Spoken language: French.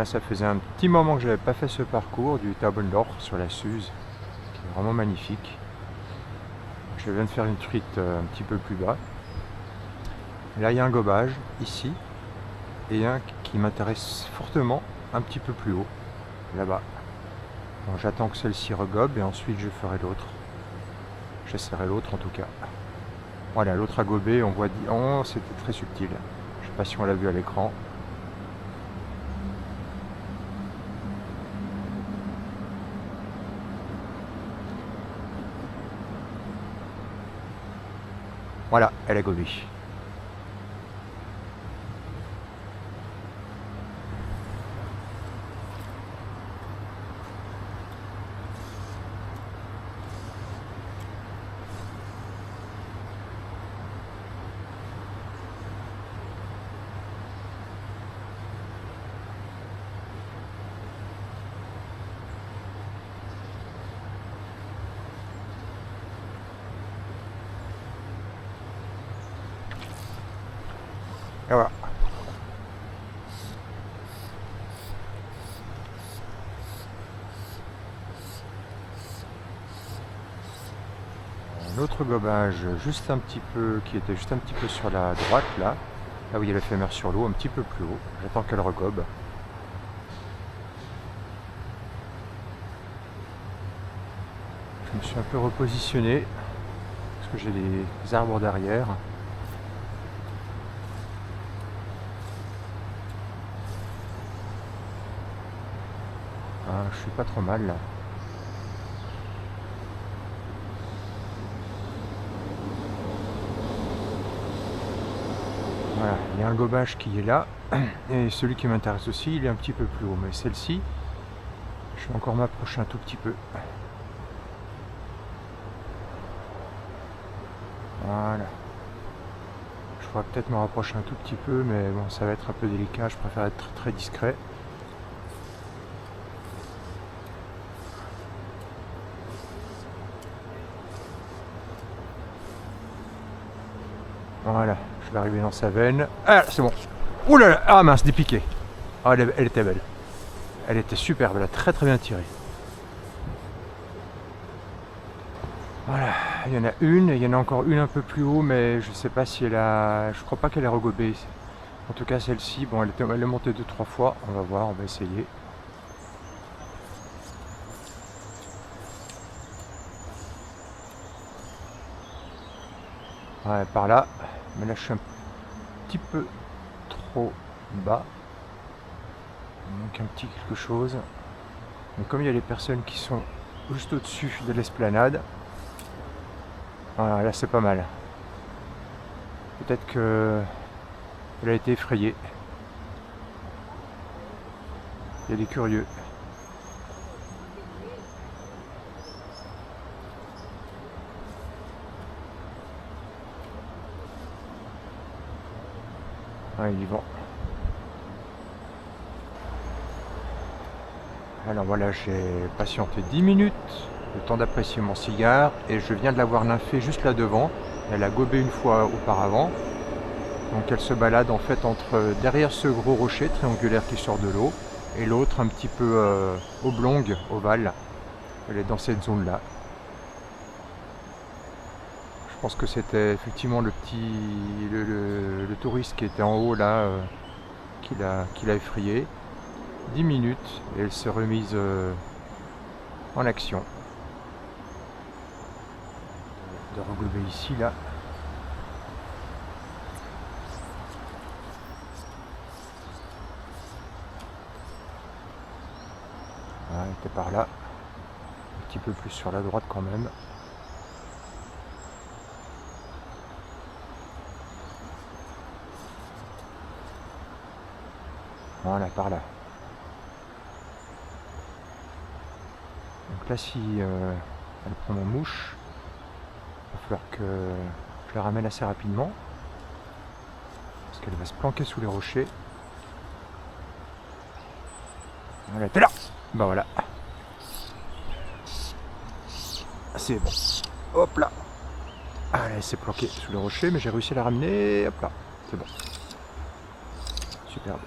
Là, ça faisait un petit moment que je n'avais pas fait ce parcours du Tabendorf sur la Suze, qui est vraiment magnifique. Je viens de faire une truite un petit peu plus bas. Là, il y a un gobage, ici, et un qui m'intéresse fortement, un petit peu plus haut, là-bas. Bon, j'attends que celle-ci regobe et ensuite je ferai l'autre. J'essaierai l'autre en tout cas. Voilà, l'autre a gobé, on voit... Oh, c'était très subtil. Je sais pas si on l'a vu à l'écran. Voilà, elle a gobé. Et voilà. Un autre gobage juste un petit peu, qui était juste un petit peu sur la droite là où il y a l'éphémère sur l'eau, un petit peu plus haut. J'attends qu'elle regobe. Je me suis un peu repositionné parce que j'ai des arbres derrière. Ah, je suis pas trop mal là. Voilà, il y a un gobage qui est là, et celui qui m'intéresse aussi, il est un petit peu plus haut, mais celle-ci, je vais encore m'approcher un tout petit peu. Voilà. Je pourrais peut-être me rapprocher un tout petit peu, mais bon, ça va être un peu délicat, je préfère être très discret. Voilà, je vais arriver dans sa veine. Ah, c'est bon. Ouh là là, ah mince, dépiqué. Ah, elle était belle. Elle était superbe, elle a très très bien tiré. Voilà, il y en a une, et il y en a encore une un peu plus haut, mais je sais pas si elle a... Je crois pas qu'elle est regobée. En tout cas, celle-ci, bon, elle est montée 2-3 fois. On va voir, on va essayer. Ouais, par là. Mais là, je suis un petit peu trop bas. Il manque un petit quelque chose. Mais comme il y a les personnes qui sont juste au-dessus de l'esplanade, voilà, là c'est pas mal. Peut-être que elle a été effrayée. Il y a des curieux. Ouais, ils y vont. Alors voilà, j'ai patienté 10 minutes, le temps d'apprécier mon cigare, et je viens de la voir nympher juste là devant. Elle a gobé une fois auparavant. Donc elle se balade en fait entre derrière ce gros rocher triangulaire qui sort de l'eau et l'autre un petit peu oblongue, ovale. Elle est dans cette zone là. Je pense que c'était effectivement le petit le touriste qui était en haut là qui l'a effrayé. 10 minutes et elle s'est remise en action. De regober ici là. Voilà, elle était par là. Un petit peu plus sur la droite quand même. Voilà, par là. Donc là, si elle prend ma mouche, il va falloir que je la ramène assez rapidement. Parce qu'elle va se planquer sous les rochers. Voilà, t'es là! Bah voilà. C'est bon. Hop là. Ah, elle s'est planquée sous les rochers, mais j'ai réussi à la ramener. Hop là. C'est bon. Superbe.